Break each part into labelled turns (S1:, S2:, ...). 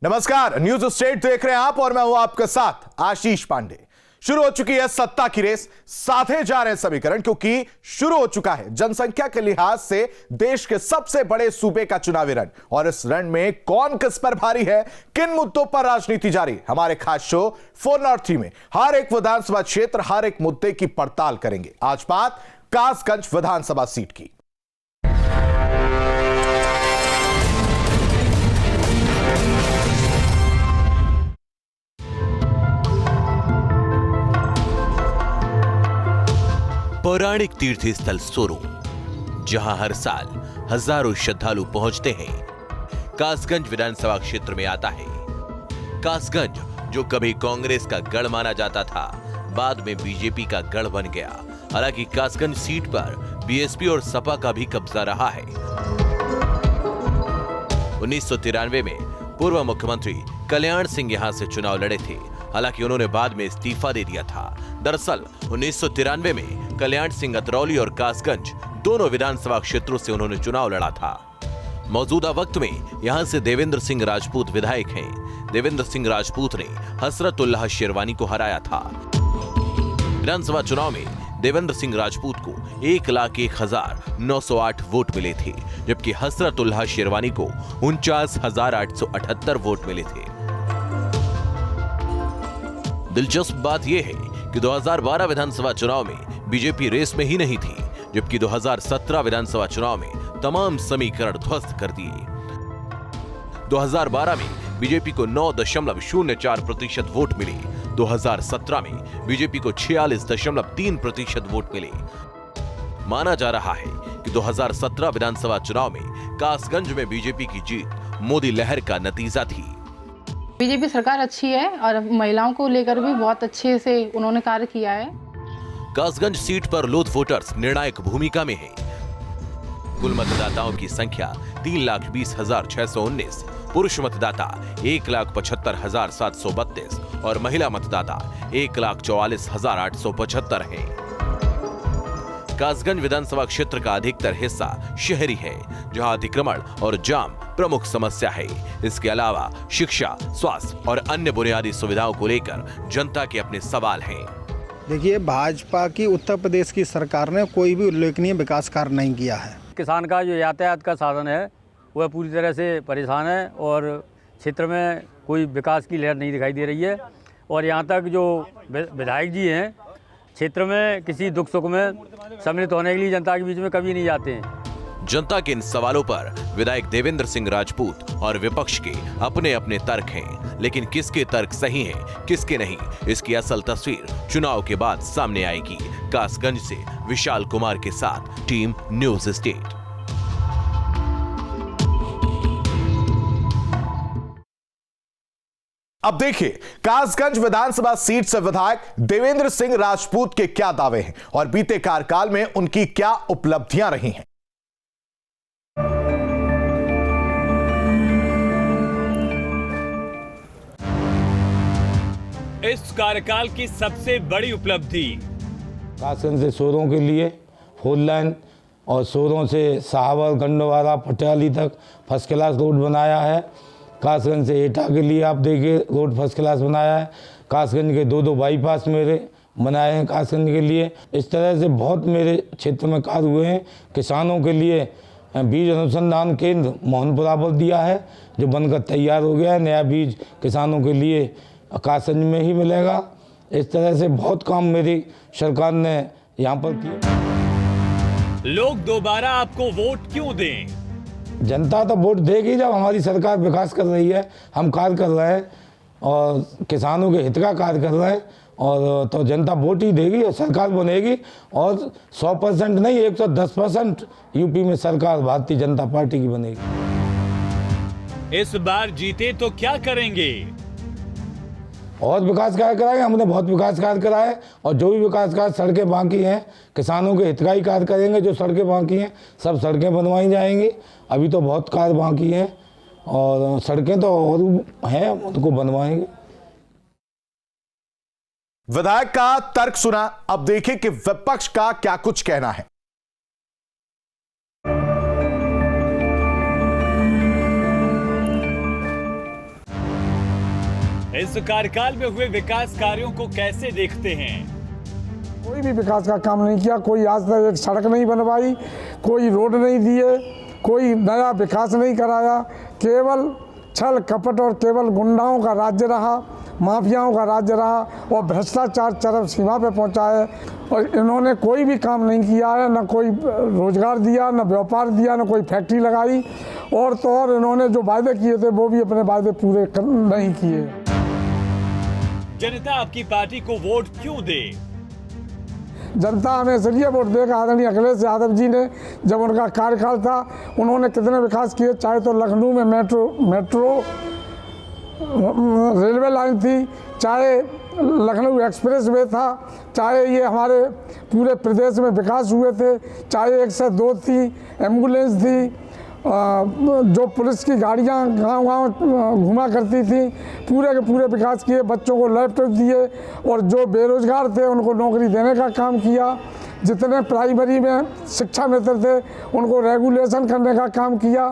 S1: नमस्कार, news state देख रहे हैं आप और मैं हूं आपके साथ आशीष पांडे। शुरू हो चुकी है सत्ता की रेस, साधे जा रहे हैं समीकरण, क्योंकि शुरू हो चुका है जनसंख्या के लिहाज से देश के सबसे बड़े सूबे का चुनावी रण। और इस रण में कौन किस पर भारी है, किन मुद्दों पर राजनीति जारी, हमारे खास शो 4 North 3 में हर एक विधानसभा क्षेत्र, हर एक मुद्दे की पड़ताल करेंगे। आज बात कासगंज विधानसभा सीट की।
S2: पौराणिक तीर्थ स्थल सोरो, जहां हर साल हजारों श्रद्धालु पहुंचते हैं, कासगंज विधानसभा क्षेत्र में आता है। कासगंज, जो कभी कांग्रेस का गढ़ माना जाता था, बाद में बीजेपी का गढ़ बन गया। हालांकि कासगंज सीट पर बीएसपी और सपा का भी कब्जा रहा है। 1993 में पूर्व मुख्यमंत्री कल्याण सिंह यहां से चुनाव लड़े थे। हालांकि उन्होंने बाद में इस्तीफा दे दिया था। दरअसल 1993 में कल्याण सिंह अतरौली और कासगंज दोनों विधानसभा क्षेत्रों से उन्होंने चुनाव लड़ा था। मौजूदा वक्त में यहां से देवेंद्र सिंह राजपूत विधायक हैं। देवेंद्र सिंह राजपूत ने हसरतुल्लाह शेरवानी को हराया था। विधानसभा चुनाव में देवेंद्र सिंह राजपूत को 1,01,908 वोट मिले थे, जबकि हसरतुल्लाह शेरवानी को 49,878 वोट मिले थे। दिलचस्प बात यह है कि 2012 विधानसभा चुनाव में बीजेपी रेस में ही नहीं थी, जबकि 2017 विधानसभा चुनाव में तमाम समीकरण ध्वस्त कर दिए। 2012 में बीजेपी को 9.04% वोट मिले। 2017 में बीजेपी को 46.3% वोट मिले। माना जा रहा है कि 2017 विधानसभा चुनाव में कासगंज में बीजेपी की जीत मोदी लहर का नतीजा थी।
S3: बीजेपी सरकार अच्छी है और महिलाओं को लेकर भी बहुत अच्छे से उन्होंने कार्य किया है।
S2: कासगंज सीट पर लोध वोटर्स निर्णायक भूमिका में हैं। कुल मतदाताओं की संख्या 3,20,619, पुरुष मतदाता 1,75,732 और महिला मतदाता 1,44,875 हैं। कासगंज विधानसभा क्षेत्र का अधिकतर हिस्सा शहरी है, जहां अतिक्रमण और जाम प्रमुख समस्या है। इसके अलावा शिक्षा, स्वास्थ्य और अन्य बुनियादी सुविधाओं को लेकर जनता के अपने सवाल हैं।
S4: देखिए, भाजपा की उत्तर प्रदेश की सरकार ने कोई भी उल्लेखनीय विकास कार्य नहीं किया है।
S5: किसान का जो यातायात का साधन है वह पूरी तरह से परेशान है और क्षेत्र में कोई विकास की लहर नहीं दिखाई दे रही है। और यहाँ तक जो विधायक जी हैं, क्षेत्र में किसी दुख सुख में सम्मिलित होने के लिए जनता के बीच में कभी नहीं जाते हैं।
S2: जनता के इन सवालों पर विधायक देवेंद्र सिंह राजपूत और विपक्ष के अपने अपने तर्क हैं, लेकिन किसके तर्क सही हैं, किसके नहीं, इसकी असल तस्वीर चुनाव के बाद सामने आएगी। कासगंज से विशाल कुमार के साथ टीम न्यूज स्टेट।
S1: अब देखिए कासगंज विधानसभा सीट से विधायक देवेंद्र सिंह राजपूत के क्या दावे हैं और बीते कार्यकाल में उनकी क्या उपलब्धियां रही हैं।
S6: इस कार्यकाल की सबसे बड़ी उपलब्धि
S7: कासगंज से सोरों के लिए 4 लाइन और सोरों से सहावर, गंडवारा, पटियाली तक फर्स्ट क्लास रोड बनाया है। कासगंज से एटा के लिए आप देखिए रोड फर्स्ट क्लास बनाया है। कासगंज के 2 बाईपास मेरे बनाए हैं कासगंज के लिए। इस तरह से बहुत मेरे क्षेत्र में कार्य हुए हैं। किसानों के लिए बीज अनुसंधान केंद्र मोहनपुरापुर दिया है, जो बनकर तैयार हो गया है। नया बीज किसानों के लिए कासगंज में ही मिलेगा। इस तरह से बहुत काम मेरी सरकार ने यहाँ पर किया।
S6: लोग दोबारा आपको वोट क्यों दें?
S7: जनता तो वोट देगी जब हमारी सरकार विकास कर रही है, हम कार्य कर रहे हैं और किसानों के हित का कार्य कर रहे हैं, और तो जनता वोट ही देगी और सरकार बनेगी। और 100% नहीं, 110% यूपी में सरकार भारतीय जनता पार्टी की बनेगी।
S6: इस बार जीते तो क्या करेंगे?
S7: और विकास कार्य कराएंगे। हमने बहुत विकास कार्य कराए और जो भी विकास कार्य, सड़कें बाकी हैं, किसानों के हितकारी कार्य करेंगे। जो सड़कें बाकी हैं सब सड़कें बनवाई जाएंगी। अभी तो बहुत कार्य बाकी हैं और सड़कें तो और हैं, उनको बनवाएंगे।
S1: विधायक का तर्क सुना, अब देखिए कि विपक्ष का क्या कुछ कहना है।
S6: इस कार्यकाल में हुए विकास कार्यों को कैसे देखते हैं?
S8: कोई भी विकास का काम नहीं किया, कोई आज तक एक सड़क नहीं बनवाई, कोई रोड नहीं दिए, कोई नया विकास नहीं कराया। केवल छल कपट और केवल गुंडाओं का राज्य रहा, माफियाओं का राज्य रहा और भ्रष्टाचार चरम सीमा पे पहुंचा है। और इन्होंने कोई भी काम नहीं किया है, न कोई रोजगार दिया, न व्यापार दिया, न कोई फैक्ट्री लगाई। और तो और इन्होंने जो वायदे किए थे वो भी अपने वायदे पूरे नहीं किए।
S6: जनता आपकी पार्टी को वोट क्यों दे?
S8: जनता हमें इसलिए वोट देगा, आदरणीय अखिलेश यादव जी ने जब उनका कार्यकाल था उन्होंने कितने विकास किए। चाहे तो लखनऊ में मेट्रो रेलवे लाइन थी, चाहे लखनऊ एक्सप्रेस वे था, चाहे ये हमारे पूरे प्रदेश में विकास हुए थे, चाहे 102 थी, एम्बुलेंस थी, जो पुलिस की गाड़ियाँ गांव-गांव घुमा करती थी, पूरे के पूरे विकास किए। बच्चों को लैपटॉप दिए और जो बेरोजगार थे उनको नौकरी देने का काम किया। जितने प्राइमरी में शिक्षा मित्र थे उनको रेगुलेशन करने का काम किया।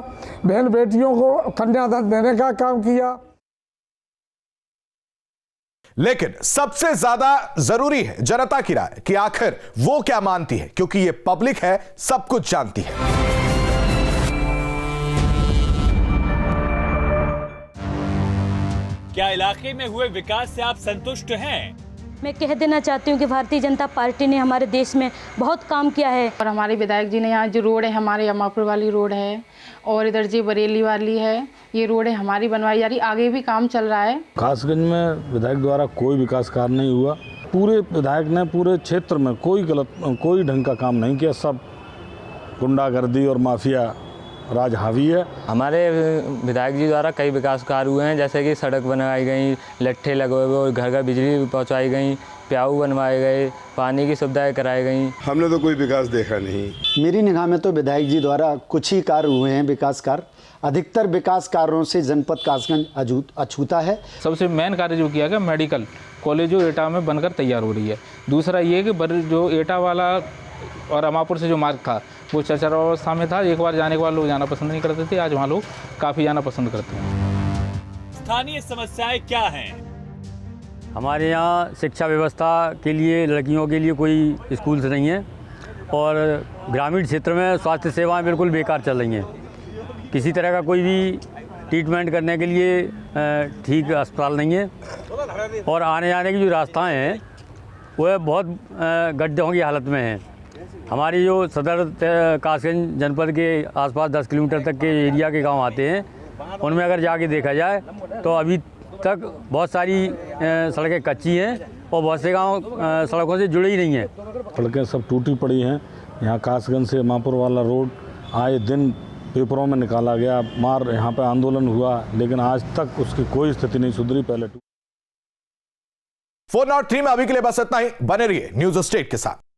S8: बहन बेटियों को कन्यादान देने का काम किया।
S1: लेकिन सबसे ज्यादा जरूरी है जनता की राय कि आखिर वो क्या मानती है, क्योंकि ये पब्लिक है, सब कुछ जानती है।
S6: क्या इलाके में हुए विकास से आप संतुष्ट हैं?
S9: मैं कह देना चाहती हूँ कि भारतीय जनता पार्टी ने हमारे देश में बहुत काम किया है।
S3: और हमारे विधायक जी ने यहाँ जो रोड है, हमारे अमापुर वाली रोड है और इधर जी बरेली वाली है, ये रोडें हमारी बनवाई जा रही, आगे भी काम चल रहा है।
S10: कासगंज में विधायक द्वारा कोई विकास कार्य नहीं हुआ। पूरे विधायक ने पूरे क्षेत्र में कोई ढंग का काम नहीं किया। सब गुंडागर्दी और माफिया राज हावी है।
S11: हमारे विधायक जी द्वारा कई विकास कार्य हुए हैं, जैसे कि सड़क बनवाई गई, लट्ठे लगवाए गए और घर घर बिजली पहुंचाई गई, प्याऊ बनवाए गए, पानी की सुविधाएं कराई गई।
S12: हमने तो कोई विकास देखा नहीं।
S13: मेरी निगाह में तो विधायक जी द्वारा कुछ ही कार्य हुए हैं विकास कार्य। अधिकतर विकास कार्यों से जनपद कासगंज अछूता है।
S14: सबसे मेन कार्य जो किया गया, मेडिकल कॉलेज जो एटा में बनकर तैयार हो रही है। दूसरा ये कि जो एटा वाला और अमापुर से जो मार्ग था वो चर्चावस्था में था। एक बार जाने के बाद लोग जाना पसंद नहीं करते थे, आज वहाँ लोग काफ़ी जाना पसंद करते हैं।
S6: स्थानीय समस्याएं क्या हैं?
S5: हमारे यहाँ शिक्षा व्यवस्था के लिए लड़कियों के लिए कोई स्कूल्स नहीं है और ग्रामीण क्षेत्र में स्वास्थ्य सेवाएं बिल्कुल बेकार चल रही हैं। किसी तरह का कोई भी ट्रीटमेंट करने के लिए ठीक अस्पताल नहीं है और आने जाने की जो रास्ताएँ हैं वह बहुत गड्ढों की हालत में हैं। हमारी जो सदर कासगंज जनपद के आसपास 10 किलोमीटर तक के एरिया के गांव आते हैं, उनमें अगर जाके देखा जाए तो अभी तक बहुत सारी सड़कें कच्ची हैं और बहुत से गांव सड़कों से जुड़े ही नहीं हैं।
S10: सड़कें सब टूटी पड़ी हैं। यहाँ कासगंज से मापुर वाला रोड आए दिन पेपरों में निकाला गया, यहाँ पे आंदोलन हुआ, लेकिन आज तक उसकी कोई स्थिति नहीं सुधरी। पहले
S1: 403 में अभी के लिए बस इतना ही। बने रहिए न्यूज़ स्टेट के साथ।